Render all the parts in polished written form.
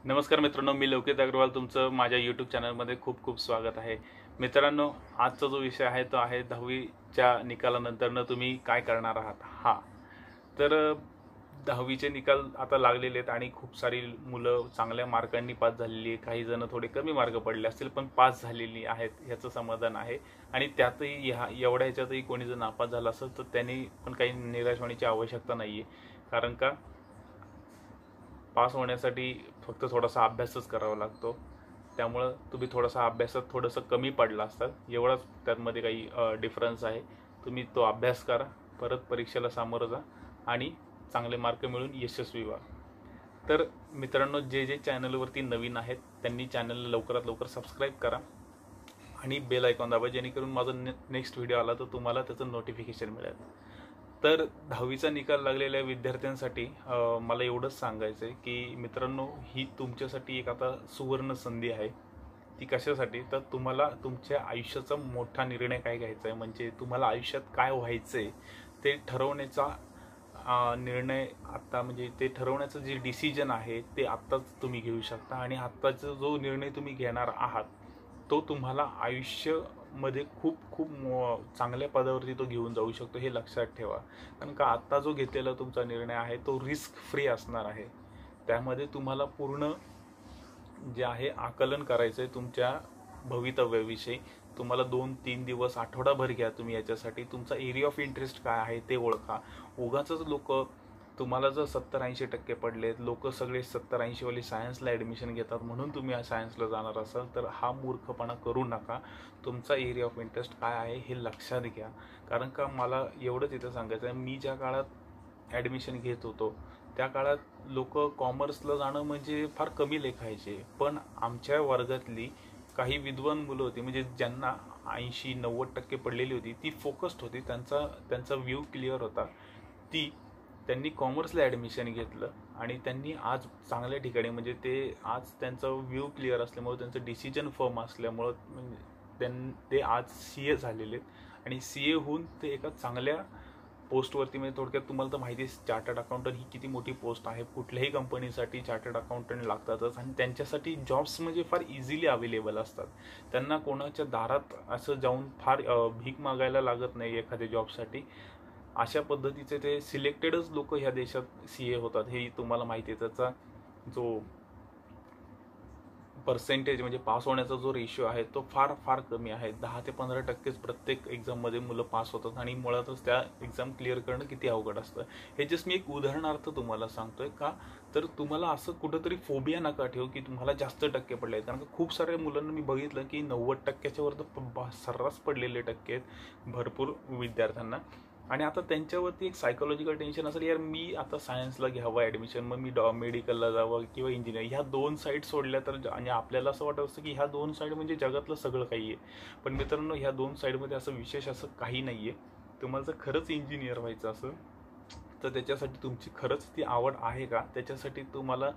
नमस्कार मित्रांनो, मी लौकिक अग्रवाल तुमचं माझ्या यूट्यूब चॅनलमध्ये खूप खूप स्वागत आहे. मित्रांनो, आजचा जो विषय आहे तो आहे 10वीच्या निकालानंतरनं तुम्ही काय करणार आहात. तर 10वीचे निकाल आता लागलेले आहेत आणि खूप सारी मुलं चांगल्या मार्कांनी पास झालेली आहे. काही जण थोडे कमी मार्क पडले असतील पण पास झालेली आहेत, ह्याचं समाधान आहे. आणि त्यातही एवढ्या ह्याच्यातही कोणी जर नापास झाला असेल तर त्यांनी पण काही निराश होण्याची आवश्यकता नाही आहे. कारण का पास होण्यासाठी फक्त थोडासा अभ्यासच करावा लागतो. त्यामुळं तुम्ही थोडासा अभ्यासात थोडंसं कमी पडला असतात, एवढाच त्यामध्ये काही डिफरन्स आहे. तुम्ही तो अभ्यास करा, परत परीक्षेला सामोरं जा आणि चांगले मार्क मिळून यशस्वी व्हा. तर मित्रांनो, जे चॅनलवरती नवीन आहेत त्यांनी चॅनलला लवकरात लवकर सबस्क्राईब करा आणि बेल आयकॉन दाबा, जेणेकरून माझा नेक्स्ट व्हिडिओ आला तर तुम्हाला त्याचं नोटिफिकेशन मिळेल. तर 10वीचा निकाल लागलेल्या विद्यार्थ्यांसाठी मला एवढंच सांगायचं आहे की मित्रांनो, ही तुमच्यासाठी एक आता सुवर्ण संधी आहे. ती कशासाठी? तर तुम्हाला तुमच्या आयुष्याचा मोठा निर्णय काय घ्यायचा आहे, म्हणजे तुम्हाला आयुष्यात काय व्हायचं आहे ते ठरवण्याचा निर्णय आत्ता, म्हणजे ते ठरवण्याचं जे डिसिजन आहे ते आत्ताच तुम्ही घेऊ शकता. आणि आत्ताचा जो निर्णय तुम्ही घेणार आहात तो तुम्हाला आयुष्यामध्ये खूप खूप चांगल्या पदावरती तो घेऊन जाऊ शकतो, हे लक्षात ठेवा. कारण का आत्ता जो घेतलेला तुमचा निर्णय आहे तो रिस्क फ्री असणार आहे. त्यामध्ये तुम्हाला पूर्ण जे आहे आकलन करायचं आहे तुमच्या भवितव्याविषयी. तुम्हाला 2-3 दिवस, आठवडाभर घ्या तुम्ही याच्यासाठी. तुमचा एरिया ऑफ इंटरेस्ट काय आहे ते ओळखा. उगाचच लोक तुम्हाला जर 70-80% पडलेत, लोक सगळे 70-80 वाली सायन्सला ॲडमिशन घेतात म्हणून तुम्ही सायन्सला जाणार असाल तर हा मूर्खपणा करू नका. तुमचा एरिया ऑफ इंटरेस्ट काय आहे हे लक्षात घ्या. कारण का मला एवढंच इथं सांगायचं आहे, मी ज्या काळात ॲडमिशन घेत होतो त्या काळात लोक कॉमर्सला जाणं म्हणजे फार कमी लेखायचे. पण आमच्या वर्गातली काही विद्वान मुलं होती, म्हणजे ज्यांना 80-90% पडलेली होती, ती फोकस्ड होती, त्यांचा व्ह्यू क्लिअर होता. त्यांनी कॉमर्सला ॲडमिशन घेतलं आणि त्यांनी आज चांगल्या ठिकाणी, म्हणजे ते आज त्यांचा व्ह्यू क्लिअर असल्यामुळे, त्यांचं डिसिजन फर्म असल्यामुळं, म्हणजे ते आज CA झालेले आहेत. आणि CA होऊन ते एका चांगल्या पोस्टवरती, म्हणजे थोडक्यात तुम्हाला तर माहिती आहे चार्टर्ड अकाउंटंट ही किती मोठी पोस्ट आहे. कुठल्याही कंपनीसाठी चार्टर्ड अकाउंटंट लागतातच आणि त्यांच्यासाठी जॉब्स म्हणजे फार इझिली अवेलेबल असतात. त्यांना कोणाच्या दारात असं जाऊन फार भीक मागायला लागत नाही एखाद्या जॉबसाठी. अशा पद्धतीचे ते सिलेक्टेडच लोक ह्या देशात CA होतात, हे तुम्हाला माहिती आहे. त्याचा जो पर्सेंटेज, म्हणजे पास होण्याचा जो रेशिओ आहे तो फार फार कमी आहे. 10 ते 15%च प्रत्येक एक्झाममध्ये मुलं पास होतात आणि मुळातच त्या एक्झाम क्लिअर करणं किती अवघड असतं. हे जस्ट मी एक उदाहरणार्थ तुम्हाला सांगतोय का, तर तुम्हाला असं कुठंतरी फोबिया नका ठेवू की तुम्हाला जास्त टक्के पडले आहेत. कारण का खूप साऱ्या मुलांना मी बघितलं की 90%च्या वर तर सर्रास पडलेले टक्के आहेत भरपूर विद्यार्थ्यांना. आणि आता त्यांच्यावरती एक सायकोलॉजिकल टेन्शन असेल, यार मी आता सायन्सला घ्यावं ॲडमिशन, मग मी मेडिकलला जावं किंवा इंजिनिअरिंग, ह्या 2 साईड सोडल्या तर. आणि आपल्याला असं वाटत असतं की ह्या 2 साईड म्हणजे जगातलं सगळं काही आहे. पण मित्रांनो, ह्या 2 साईडमध्ये असं विशेष असं काही नाही आहे. तुम्हाला जर खरंच इंजिनियर व्हायचं असेल तर त्याच्यासाठी तुमची खरंच ती आवड आहे का, त्याच्यासाठी तुम्हाला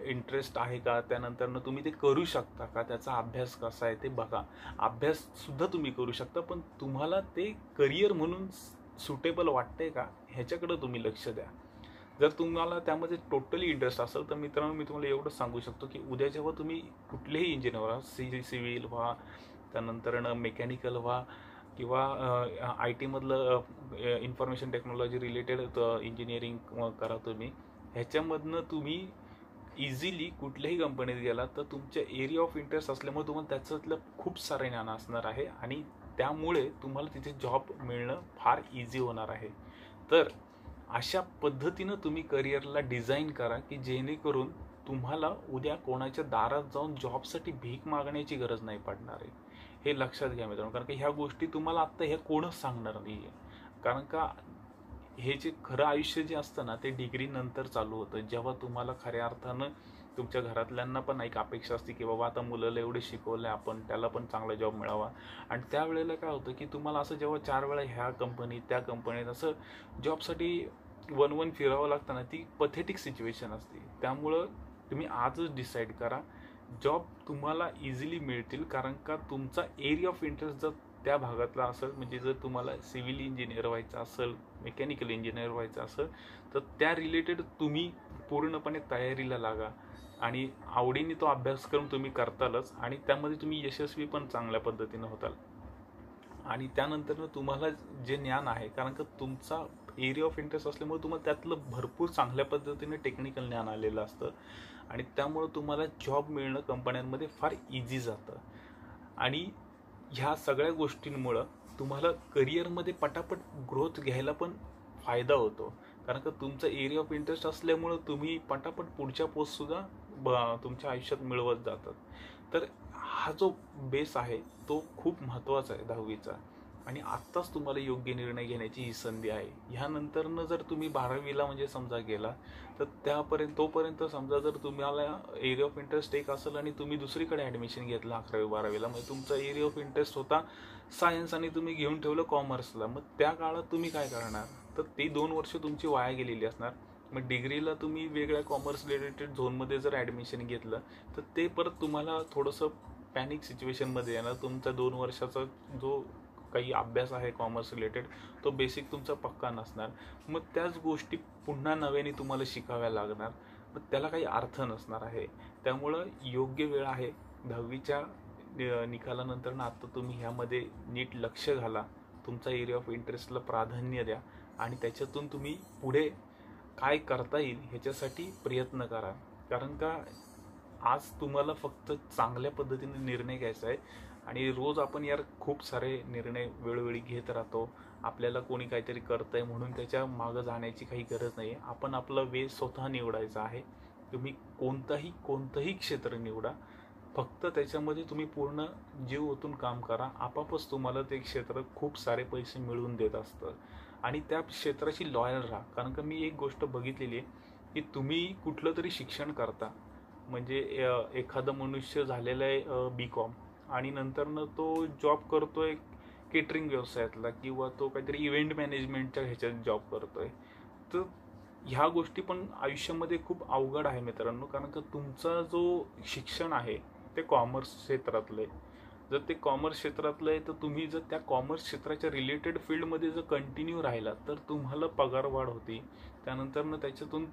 इंटरेस्ट आहे का, त्यानंतरनं तुम्ही ते करू शकता का, त्याचा अभ्यास कसा आहे ते बघा. अभ्याससुद्धा तुम्ही करू शकता, पण तुम्हाला ते करिअर म्हणून सुटेबल वाटतंय का, ह्याच्याकडं तुम्ही लक्ष द्या. जर तुम्हाला त्यामध्ये टोटली इंटरेस्ट असेल तर मित्रांनो, मी तुम्हाला एवढंच सांगू शकतो की उद्या जेव्हा तुम्ही कुठलेही इंजिनियर व्हा, सिव्हिल व्हा, त्यानंतरनं मेकॅनिकल व्हा, किंवा IT मधलं इन्फॉर्मेशन टेक्नॉलॉजी रिलेटेड इंजिनिअरिंग करा तुम्ही, ह्याच्यामधनं तुम्ही इझिली कुठल्याही कंपनीत गेला तर तुमच्या एरिया ऑफ इंटरेस्ट असल्यामुळे तुम्हाला त्याच्यातलं खूप सारे ज्ञान असणार आहे आणि त्यामुळे तुम्हाला तिथे जॉब मिळणं फार इझी होणार आहे. तर अशा पद्धतीनं तुम्ही करिअरला डिझाईन करा की जेणेकरून तुम्हाला उद्या कोणाच्या दारात जाऊन जॉबसाठी भीक मागण्याची गरज नाही पडणार आहे. हे लक्षात घ्या मित्रांनो, कारण की ह्या गोष्टी तुम्हाला आत्ता हे कोणच सांगणार नाही आहे. कारण का हे जे खरं आयुष्य जे असतं ना ते डिग्री नंतर चालू होतं, जेव्हा तुम्हाला खऱ्या अर्थानं तुमच्या घरातल्यांना पण एक अपेक्षा असते की बाबा आता मुलाला एवढे शिकवलं आपण, त्याला पण चांगला जॉब मिळावा. आणि त्यावेळेला काय होतं की तुम्हाला असं जेव्हा 4 वेळा ह्या कंपनीत त्या कंपनीत असं जॉबसाठी वन फिरावं लागतं ना, ती पथेटिक सिच्युएशन असते. त्यामुळं तुम्ही आजच डिसाईड करा, जॉब तुम्हाला इझिली मिळतील. कारण का तुमचा एरिया ऑफ इंटरेस्ट जर त्या भागातला असेल, म्हणजे जर तुम्हाला सिव्हिल इंजिनियर व्हायचं असेल, मेकॅनिकल इंजिनियर व्हायचं असेल तर त्या रिलेटेड तुम्ही पूर्णपणे तयारीला लागा आणि आवडीने तो अभ्यासक्रम तुम्ही करतालच आणि त्यामध्ये तुम्ही यशस्वी पण चांगल्या पद्धतीनं होताल. आणि त्यानंतर तुम्हाला जे ज्ञान आहे, कारण का तुमचा एरिया ऑफ इंटरेस्ट असल्यामुळे तुम्हाला त्यातलं भरपूर चांगल्या पद्धतीने टेक्निकल ज्ञान आलेलं असतं आणि त्यामुळं तुम्हाला जॉब मिळणं कंपन्यांमध्ये फार इझी जातं. आणि ह्या सगळ्या गोष्टींमुळं तुम्हाला करिअरमध्ये पटापट ग्रोथ घ्यायला पण फायदा होतो, कारण का तुमचा एरिया ऑफ इंटरेस्ट असल्यामुळं तुम्ही पटापट पुढच्या पोस्टसुद्धा तुमच्या आयुष्यात मिळवत जातात. तर हा जो बेस आहे तो खूप महत्त्वाचा आहे 10वीचा. आणि आत्ताच तुम्हाला योग्य निर्णय घेण्याची ही संधी आहे. ह्यानंतरनं जर तुम्ही 12वीला म्हणजे समजा गेला तर तोपर्यंत समजा जर तुम्हाला एरिया ऑफ इंटरेस्ट एक असेल आणि तुम्ही दुसरीकडे ॲडमिशन घेतलं 11वी-12वीला, म्हणजे तुमचा एरिया ऑफ इंटरेस्ट होता सायन्स आणि तुम्ही घेऊन ठेवलं कॉमर्सला, मग त्या काळात तुम्ही काय करणार? तर ती 2 वर्ष तुमची वाया गेलेली असणार. मग डिग्रीला तुम्ही वेगळ्या कॉमर्स रिलेटेड झोनमध्ये जर ॲडमिशन घेतलं तर ते परत तुम्हाला थोडंसं पॅनिक सिच्युएशनमध्ये येणार. तुमचा 2 वर्षाचा जो काही अभ्यास आहे कॉमर्स रिलेटेड तो बेसिक तुमचा पक्का नसणार. मग त्याच गोष्टी पुन्हा नव्याने तुम्हाला शिकाव्या लागणार. मग त्याला काही अर्थ नसणार आहे. त्यामुळं योग्य वेळ आहे 10वीच्या निकालानंतर ना आता तुम्ही ह्यामध्ये नीट लक्ष घाला, तुमचा एरिया ऑफ इंटरेस्टला प्राधान्य द्या आणि त्याच्यातून तुम्ही पुढे काय करता येईल ह्याच्यासाठी प्रयत्न करा. कारण का आज तुम्हाला फक्त चांगल्या पद्धतीने निर्णय घ्यायचा आहे आणि रोज आपण यार खूप सारे निर्णय वेळोवेळी घेत राहतो. आपल्याला कोणी काहीतरी करतंय म्हणून त्याच्या मागं जाण्याची काही गरज नाही आहे. आपण आपलं वे स्वतः निवडायचा आहे. तुम्ही कोणतंही क्षेत्र निवडा, फक्त त्याच्यामध्ये तुम्ही पूर्ण जीव ओतून काम करा. आपापच तुम्हाला ते क्षेत्र खूप सारे पैसे मिळवून देत असतं आणि त्या क्षेत्राची लॉयल राहा. कारण का मी एक गोष्ट बघितलेली आहे की तुम्ही कुठलं तरी शिक्षण करता, म्हणजे एखादा मनुष्य झालेला आहे B.Com आणि नंतरनं तो जॉब करतोय केटरिंग व्यवसायातला किंवा तो काहीतरी इव्हेंट मॅनेजमेंटच्या ह्याच्यात जॉब करतोय. तर ह्या गोष्टी पण आयुष्यामध्ये खूप अवघड आहे मित्रांनो. कारण का तुमचा जो शिक्षण आहे ते कॉमर्स क्षेत्रातलं आहे. जर ते कॉमर्स क्षेत्रातलं आहे तर तुम्ही जर त्या कॉमर्स क्षेत्राच्या रिलेटेड फील्डमध्ये जर कंटिन्यू राहिला तर तुम्हाला पगारवाढ होती. त्यानंतरनं त्याच्यातून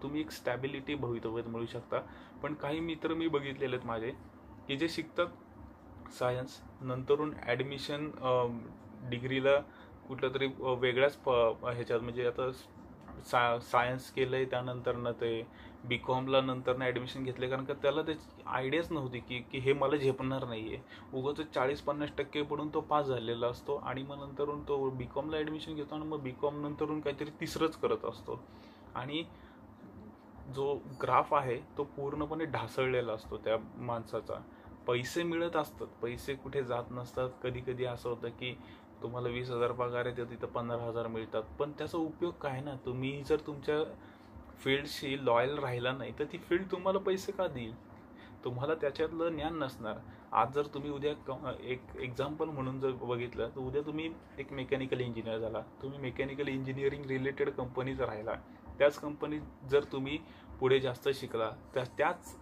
तुम्ही एक स्टॅबिलिटी भवितव्यात मिळू शकता. पण काही मित्र मी बघितलेले आहेत माझे की जे शिकतात सायन्स, नंतरून ॲडमिशन डिग्रीला कुठलं तरी वेगळ्याच ह्याच्यात, म्हणजे आता सायन्स केलं आहे त्यानंतरनं ते B.Com नंतरनं ॲडमिशन घेतले, कारण का त्याला त्याची आयडियाच नव्हती की हे मला झेपणार नाही आहे. उगाच 40-50% पडून तो पास झालेला असतो आणि मग नंतरून तो B.Com ॲडमिशन घेतो आणि मग B.Com नंतरून काहीतरी तिसरंच करत असतो आणि जो ग्राफ आहे तो पूर्णपणे ढासळलेला असतो त्या माणसाचा. पैसे मिळत असतात, पैसे कुठे जात नसतात. कधी कधी असं होतं की तुम्हाला 20,000 पगार आहे तर तिथं 15,000 मिळतात, पण त्याचा उपयोग काय ना? तुम्ही जर तुमच्या फील्डशी लॉयल राहिला नाही तर ती फील्ड तुम्हाला पैसे का देईल? तुम्हाला त्याच्यातलं ज्ञान नसणार. आज जर तुम्ही उद्या एक एक्झाम्पल म्हणून जर बघितलं तर उद्या तुम्ही एक मेकॅनिकल इंजिनियर झाला, तुम्ही मेकॅनिकल इंजिनिअरिंग रिलेटेड कंपनीत राहिला, त्याच कंपनीत जर तुम्ही पुढे जास्त शिकला, त्याच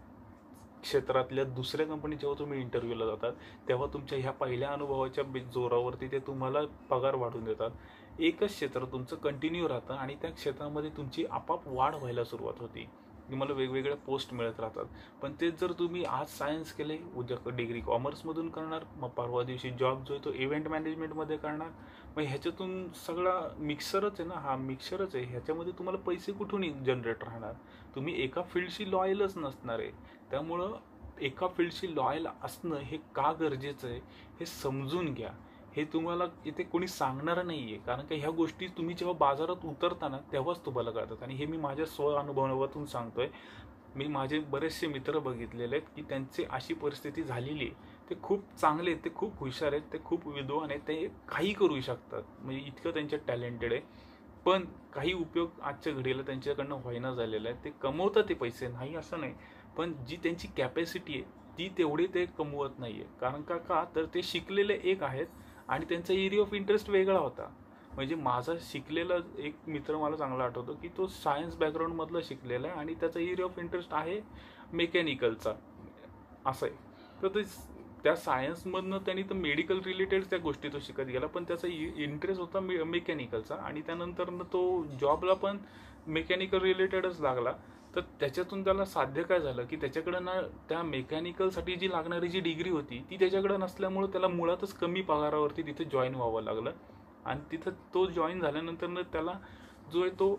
क्षेत्रातल्या दुसऱ्या कंपनीत जेव्हा तुम्ही इंटरव्ह्यूला जातात तेव्हा तुमच्या ह्या पहिल्या अनुभवाच्या जोरावरती ते तुम्हाला पगार वाढवून देतात. एकच क्षेत्र तुमचं कंटिन्यू राहतं आणि त्या क्षेत्रामध्ये तुमची आपाप वाढ व्हायला सुरुवात होती. तुम्हाला वेगवेगळ्या पोस्ट मिळत राहतात. पण तेच जर तुम्ही आज सायन्स केले, उद्या डिग्री कॉमर्समधून करणार, मग परवा दिवशी जॉब जो आहे तो इव्हेंट मॅनेजमेंटमध्ये करणार, मग ह्याच्यातून सगळा मिक्सरच आहे ना, हा मिक्सरच आहे. ह्याच्यामध्ये तुम्हाला पैसे कुठून जनरेट राहणार? तुम्ही एका फील्डशी लॉयलच नसणार आहे. त्यामुळं एका फील्डशी लॉयल असणं हे का गरजेचं आहे हे समजून घ्या. हे तुम्हाला इथे कोणी सांगणार नाही आहे, कारण का ह्या गोष्टी तुम्ही जेव्हा बाजारात उतरताना तेव्हाच तुम्हाला कळतात. आणि हे मी माझ्या अनुभवातून सांगतोय. मी माझे बरेचसे मित्र बघितलेले आहेत की त्यांची अशी परिस्थिती झालेली आहे. ते खूप चांगले आहेत, ते खूप हुशार आहेत, ते खूप विद्वान आहेत, ते काही करू शकतात, म्हणजे इतकं त्यांच्यात टॅलेंटेड आहे. पण काही उपयोग आजच्या घडीला त्यांच्याकडनं व्हायना झालेला आहे. ते कमवतात ते पैसे, नाही असं नाही, पण जी त्यांची कॅपॅसिटी आहे ती तेवढी ते कमवत नाही आहे. कारण का तर ते शिकलेले एक आहेत आणि त्यांचा एरिया ऑफ इंटरेस्ट वेगळा होता. म्हणजे माझा शिकलेला एक मित्र मला चांगला आठवतो की तो सायन्स बॅकग्राऊंडमधला शिकलेला आहे आणि त्याचा एरिया ऑफ इंटरेस्ट आहे मेकॅनिकलचा, असं आहे. तर ते त्या सायन्समधनं त्यांनी तर मेडिकल रिलेटेड त्या गोष्टी तो शिकत गेला, पण त्याचा इंटरेस्ट होता मेकॅनिकलचा आणि त्यानंतरनं तो जॉबला पण मेकॅनिकल रिलेटेडच लागला. तर त्याच्यातून त्याला साध्य काय झालं की त्याच्याकडं ना त्या मेकॅनिकलसाठी जी लागणारी जी डिग्री होती ती त्याच्याकडं नसल्यामुळं त्याला मुळातच कमी पगारावरती तिथे जॉईन व्हावं लागलं. आणि तिथं तो जॉईन झाल्यानंतर त्याला जो आहे तो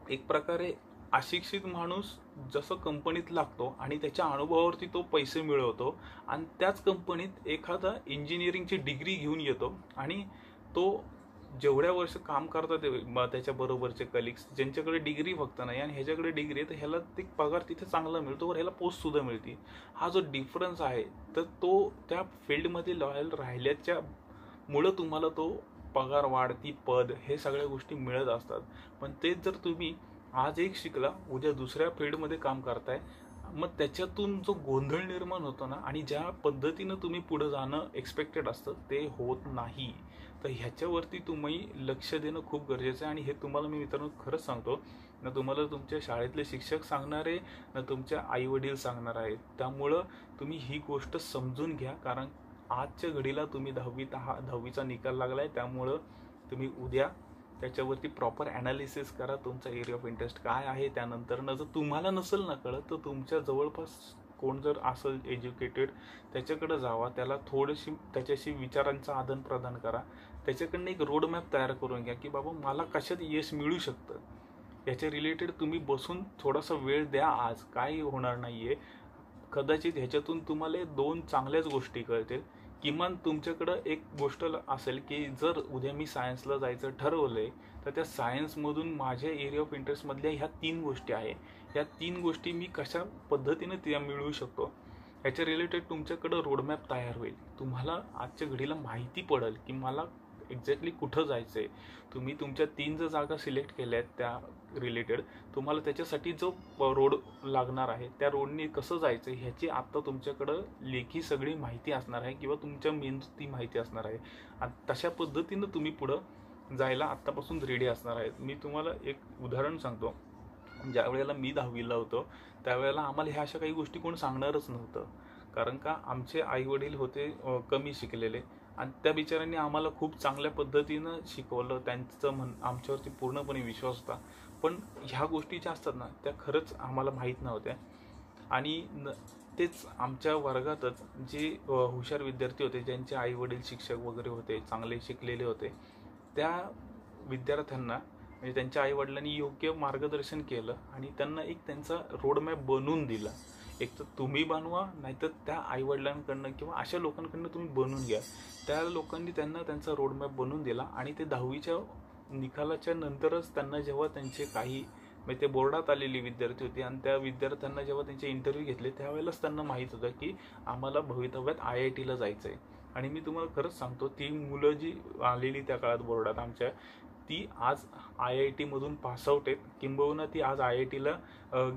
एक प्रकारे अशिक्षित माणूस जसं कंपनीत लागतो आणि त्याच्या अनुभवावरती तो पैसे मिळवतो, आणि त्याच कंपनीत एखादा इंजिनिअरिंगची डिग्री घेऊन येतो आणि तो जेवढ्या वर्ष काम करतात त्याच्या बरोबरचे कलिग्स ज्यांच्याकडे डिग्री फक्त नाही आणि ह्याच्याकडे डिग्री आहे, तर ह्याला ते पगार तिथे चांगला मिळतो वर ह्याला पोस्ट सुद्धा मिळते. हा जो डिफरन्स आहे तर तो त्या फील्डमध्ये लॉयल राहिल्याच्या मुळे तुम्हाला तो पगार वाढ, ती पद, हे सगळ्या गोष्टी मिळत असतात. पण तेच जर तुम्ही आज एक शिकला उद्या दुसऱ्या फील्डमध्ये काम करताय, मग त्याच्यातून जो गोंधळ निर्माण होतो ना, आणि ज्या पद्धतीनं तुम्ही पुढे जाणं एक्सपेक्टेड असतं ते होत नाही. तर ह्याच्यावरती तुम्ही लक्ष देणं खूप गरजेचं आहे. आणि हे तुम्हाला मी मित्रांनो खरंच सांगतो, ना तुम्हाला तुमच्या शाळेतले शिक्षक सांगणार आहे ना तुमच्या आई वडील सांगणार आहेत. त्यामुळं तुम्ही ही गोष्ट समजून घ्या, कारण आजच्या घडीला तुम्ही दहावीचा निकाल लागलाय, त्यामुळं तुम्ही उद्या त्याच्यावरती प्रॉपर ॲनालिसिस करा, तुमचा एरिया ऑफ इंटरेस्ट काय आहे. त्यानंतर जर तुम्हाला नसेल ना कळत तर तुमच्या जवळपास कोण जर असेल एज्युकेटेड त्याच्याकडे जावा, त्याला थोडीशी त्याच्याशी विचारांचं आदान प्रदान करा, त्याच्याकडनं एक रोडमॅप तयार करून घ्या की बाबा मला कशात यश मिळू शकतं, याच्या रिलेटेड तुम्ही बसून थोडासा वेळ द्या. आज काही होणार नाही आहे, कदाचित ह्याच्यातून तुम्हाला 2 चांगल्याच गोष्टी कळतील. किमान तुमच्याकडं एक गोष्ट असेल की जर उद्या मी सायन्सला जायचं ठरवलंय तर त्या सायन्समधून माझ्या एरिया ऑफ इंटरेस्टमधल्या ह्या 3 गोष्टी आहे, ह्या 3 गोष्टी मी कशा पद्धतीने त्या मिळवू शकतो ह्याच्या रिलेटेड तुमच्याकडं रोडमॅप तयार होईल. तुम्हाला आजच्या घडीला माहिती पडेल की मला एक्झॅक्टली कुठं जायचं आहे. तुम्ही तुमच्या 3 जर जागा सिलेक्ट केल्या आहेत त्या रिलेटेड, तुम्हाला त्याच्यासाठी जो रोड लागणार आहे त्या रोडने कसं जायचं ह्याची आत्ता तुमच्याकडं लेखी सगळी माहिती असणार आहे किंवा तुमच्या मेंदूत ती माहिती असणार आहे. आणि तशा पद्धतीनं तुम्ही पुढं जायला आत्तापासून रेडी असणार आहेत. मी तुम्हाला एक उदाहरण सांगतो. ज्या वेळेला मी 10वीला होतो त्यावेळेला आम्हाला ह्या अशा काही गोष्टी कोण सांगणारच नव्हतं, कारण का आमचे आई वडील होते कमी शिकलेले, आणि त्या बिचाऱ्यांनी आम्हाला खूप चांगल्या पद्धतीनं शिकवलं. त्यांचं आमच्यावरती पूर्णपणे विश्वास होता. पण ह्या गोष्टी ज्या असतात ना त्या खरंच आम्हाला माहीत नव्हत्या. आणि तेच आमच्या वर्गातच जे हुशार विद्यार्थी होते, ज्यांचे आई वडील शिक्षक वगैरे होते, चांगले शिकलेले होते, त्या विद्यार्थ्यांना म्हणजे त्यांच्या आई वडिलांनी योग्य मार्गदर्शन केलं आणि त्यांना एक त्यांचा रोडमॅप बनवून दिला. एक तर तुम्ही बनवा, नाहीतर त्या आईवडिलांकडनं किंवा अशा लोकांकडनं तुम्ही बनवून घ्या. त्या लोकांनी त्यांना त्यांचा रोडमॅप बनवून दिला आणि ते 10वीच्या निकालाच्या नंतरच त्यांना जेव्हा त्यांचे काही म्हणजे ते बोर्डात आलेली विद्यार्थी होती आणि त्या विद्यार्थ्यांना जेव्हा त्यांचे इंटरव्ह्यू घेतले त्यावेळेलाच त्यांना माहीत होतं की आम्हाला भवितव्यात IITला जायचं आहे. आणि मी तुम्हाला खरंच सांगतो, ती मुलं जी आलेली त्या काळात बोर्डात आमच्या, ती आज IITमधून पासआउट आहेत, किंबहुना ती आज IITला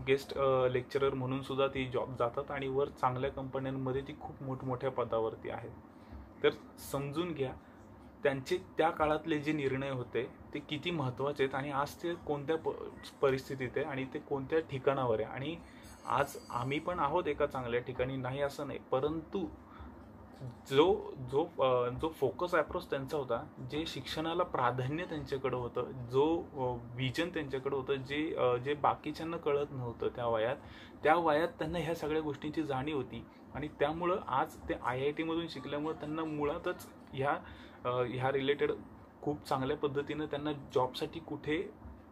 गेस्ट लेक्चरर म्हणून सुद्धा ती जॉब जातात आणि वर चांगल्या कंपन्यांमध्ये ती खूप मोठमोठ्या पदावरती आहेत. तर समजून घ्या त्यांचे त्या काळातले जे निर्णय होते ते किती महत्त्वाचे आहेत आणि आज ते कोणत्या परिस्थितीत आहे आणि ते कोणत्या ठिकाणावर आहे. आणि आज आम्ही पण आहोत एका चांगल्या ठिकाणी, नाही असं नाही, परंतु जो जो जो फोकस अप्रोच त्यांचा होता, जे शिक्षणाला प्राधान्य त्यांच्याकडं होतं, जो विजन त्यांच्याकडं होतं, जे बाकीच्यांना कळत नव्हतं त्या वयात त्यांना ह्या सगळ्या गोष्टींची जाणीव होती. आणि त्यामुळं आज ते IITमधून शिकल्यामुळं त्यांना मुळातच ह्या रिलेटेड खूप चांगल्या पद्धतीनं त्यांना जॉबसाठी कुठे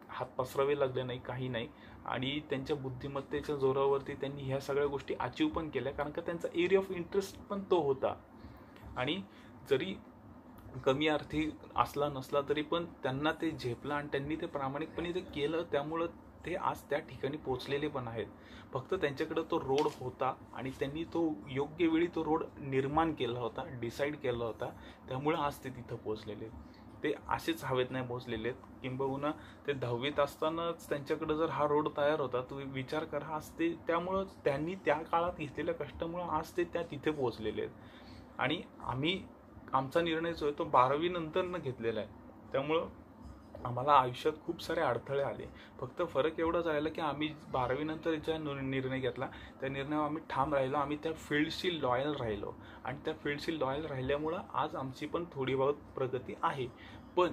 हात पसरावे लागले नाही, काही नाही. आणि त्यांच्या बुद्धिमत्तेच्या जोरावरती त्यांनी ह्या सगळ्या गोष्टी अचीव पण केल्या, कारण का त्यांचा एरिया ऑफ इंटरेस्ट पण तो होता. आणि जरी कमी आर्थिक असला नसला तरी पण त्यांना ते झेपलं आणि त्यांनी ते प्रामाणिकपणे ते केलं, त्यामुळं ते आज त्या ठिकाणी पोचलेले पण आहेत. फक्त त्यांच्याकडे तो रोड होता आणि त्यांनी तो योग्य वेळी तो रोड निर्माण केला होता, डिसाईड केला होता, त्यामुळं आज ते तिथं पोचलेले. ते असेच हवेत नाही पोचलेले आहेत. किंबहुना ते 10वीत असतानाच त्यांच्याकडे जर हा रोड तयार होता, तुम्ही विचार करा, आज ते त्यामुळं त्यांनी त्या काळात घेतलेल्या कष्टामुळं आज ते तिथे पोचलेले आहेत. आणि आमचा निर्णय जो आहे तो 12वी नंतर घेतलेला आहे. त्यामुळं आम्हाला आयुष्यात खूप सारे अडथळे आले. फक्त फरक एवढा झाला की आम्ही 12वी नंतर ज्या निर्णय घेतला त्या निर्णयावर आम्ही ठाम राहिलो, आम्ही त्या फील्डशी लॉयल राहिलो आणि त्या फील्डशी लॉयल राहिल्यामुळं आज आमची पण थोडी बहुत प्रगती आहे. पण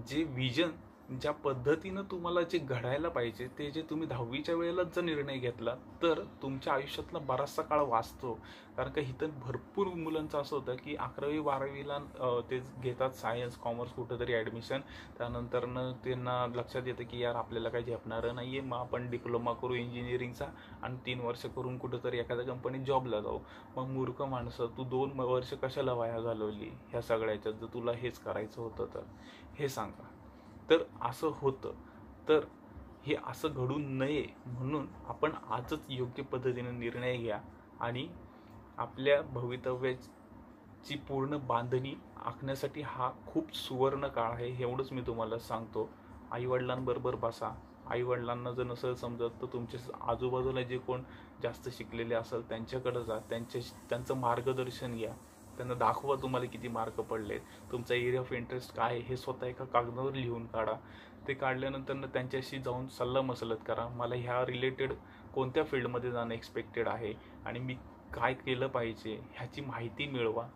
जे विजन ज्या पद्धतीनं तुम्हाला जे घडायला पाहिजे ते जे तुम्ही 10वीच्या वेळेलाच जर निर्णय घेतला तर तुमच्या आयुष्यातला बराचसा काळ वाचतो. कारण का इथं भरपूर मुलांचं असं होतं की 11वी-12वीला ते घेतात सायन्स कॉमर्स कुठंतरी ॲडमिशन, त्यानंतरनं त्यांना लक्षात येतं की यार आपल्याला काही झेपणारं नाही आहे, मग आपण डिप्लोमा करू इंजिनिअरिंगचा आणि 3 वर्ष करून कुठंतरी एखाद्या कंपनीत जॉबला जाऊ. मग मूर्ख माणसं, तू 2 वर्ष कशाला वाया घालवली ह्या सगळ्याच्यात जर तुला हेच करायचं होतं तर? हे सांगा. तर असं होतं. तर हे असं घडू नये म्हणून आपण आजच योग्य पद्धतीने निर्णय घ्या आणि आपल्या भवितव्याची पूर्ण बांधणी आखण्यासाठी हा खूप सुवर्ण काळ आहे, एवढंच मी तुम्हाला सांगतो. आईवडिलांबरोबर बसा. आईवडिलांना जर नसेल समजत तर तुमच्या आजूबाजूला जे कोण जास्त शिकलेले असेल त्यांच्याकडे जा, त्यांचं मार्गदर्शन घ्या. त्यांना दाखवा तुम्हाला किती मार्क पडले, तुमचा एरिया ऑफ इंटरेस्ट काय आहे हे स्वतः एका कागदावर लिहून काढा. ते काढल्यानंतर त्यांच्याशी जाऊन सल्लामसलत करा. मला ह्या रिलेटेड कोणत्या फील्डमध्ये जाणं एक्सपेक्टेड आहे आणि मी काय केलं पाहिजे ह्याची माहिती मिळवा.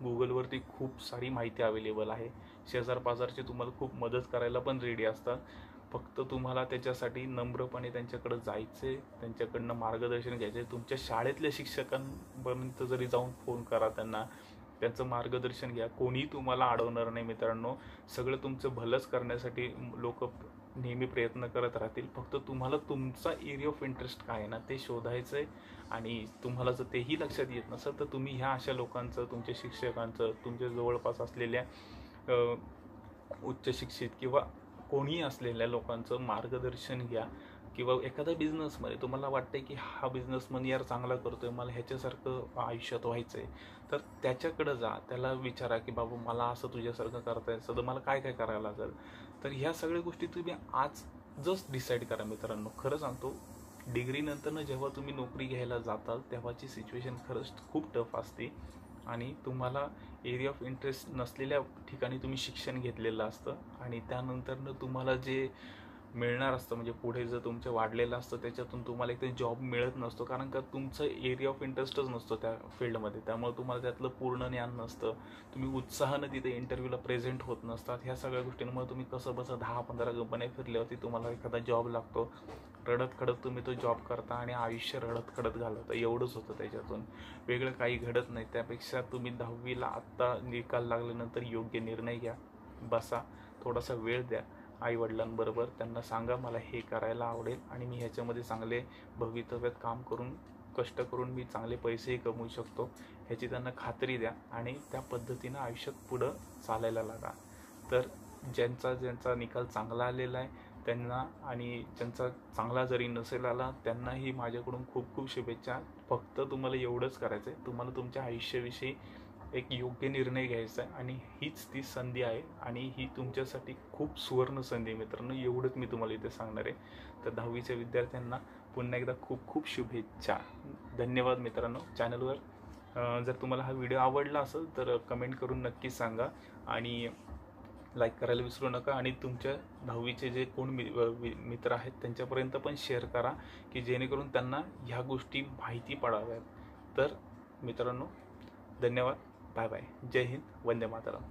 गुगलवरती खूप सारी माहिती अवेलेबल आहे. शेजारपाजारचे तुम्हाला खूप मदत करायला पण रेडी असतात. फक्त तुम्हाला त्याच्यासाठी नम्रपणे त्यांच्याकडे जायचे, त्यांच्याकडनं मार्गदर्शन घ्यायचे. तुमच्या शाळेतल्या शिक्षकांपर्यंत जरी जाऊन फोन करा, त्यांचं मार्गदर्शन घ्या. कोणीही तुम्हाला अडवणार नाही मित्रांनो. सगळं तुमचं भलंच करण्यासाठी लोक नेहमी प्रयत्न करत राहतील. फक्त तुम्हाला तुमचा एरिया ऑफ इंटरेस्ट काय आहे ना ते शोधायचं आहे. आणि तुम्हाला जर तेही लक्षात येत नसेल तर तुम्ही ह्या अशा लोकांचं, तुमच्या शिक्षकांचं, तुमच्या जवळपास असलेल्या उच्च शिक्षित किंवा कोणीही असलेल्या लोकांचं मार्गदर्शन घ्या. किंवा एखादा बिझनेसमध्ये तुम्हाला वाटतंय की हा बिझनेसमन यार चांगला करतोय, मला ह्याच्यासारखं आयुष्यात व्हायचं आहे, तर त्याच्याकडे जा. त्याला विचारा की बाबा मला असं तुझ्यासारखं करता यायचं तर मला काय काय करायला लागेल. तर ह्या सगळ्या गोष्टी तुम्ही आजच डिसाईड करा मित्रांनो. खरं सांगतो, डिग्रीनंतरनं जेव्हा तुम्ही नोकरी घ्यायला जाताल तेव्हाची सिच्युएशन खरंच खूप टफ असते आणि तुम्हाला एरिया ऑफ इंटरेस्ट नसलेल्या ठिकाणी तुम्ही शिक्षण घेतलेलं असतं आणि त्यानंतरनं तुम्हाला जे मिळणार असतं म्हणजे पुढे जर तुमचं वाढलेलं असतं त्याच्यातून तुम्हाला एक जॉब मिळत नसतो. कारण का तुमचं एरिया ऑफ इंटरेस्टच नसतो त्या फील्डमध्ये, त्यामुळे तुम्हाला त्यातलं पूर्ण ज्ञान नसतं. तुम्ही उत्साहानं तिथे इंटरव्ह्यूला प्रेझेंट होत नसतात. ह्या सगळ्या गोष्टींमुळे तुम्ही कसं बसं 10-15 कंपन्या फिरल्यावरती तुम्हाला एखादा जॉब लागतो. रडत खडत तुम्ही तो जॉब करता आणि आयुष्य रडत खडत घालवता. एवढंच होतं त्याच्यातून, वेगळं काही घडत नाही. त्यापेक्षा तुम्ही 10वीला आत्ता निकाल लागल्यानंतर योग्य निर्णय घ्या. बसा, थोडासा वेळ द्या आईवडिलांबरोबर. त्यांना सांगा मला हे करायला आवडेल आणि मी ह्याच्यामध्ये चांगले भवितव्यात काम करून कष्ट करून मी चांगले पैसेही कमवू शकतो ह्याची त्यांना खात्री द्या आणि त्या पद्धतीनं आयुष्यात पुढं चालायला लागा. तर ज्यांचा निकाल चांगला आलेला आहे त्यांना आणि ज्यांचा चांगला जरी नसेल आला त्यांनाही माझ्याकडून खूप खूप शुभेच्छा. फक्त तुम्हाला एवढंच करायचं आहे, तुम्हाला तुमच्या आयुष्याविषयी एक योग्य निर्णय घ्यायचा आहे आणि हीच ती संधी आहे आणि ही तुमच्यासाठी खूप सुवर्ण संधी आहे मित्रांनो. एवढंच मी तुम्हाला इथे सांगणार आहे. तर 10वीच्या विद्यार्थ्यांना पुन्हा एकदा खूप खूप शुभेच्छा. धन्यवाद मित्रांनो. चॅनलवर जर तुम्हाला हा व्हिडिओ आवडला असेल तर कमेंट करून नक्कीच सांगा आणि लाईक करायला विसरू नका आणि तुमच्या 10वीचे जे कोण मित्र आहेत त्यांच्यापर्यंत पण शेअर करा की जेणेकरून त्यांना ह्या गोष्टी माहिती पडाव्यात. तर मित्रांनो धन्यवाद. Bye bye. जय हिंद. वंदे मातरम.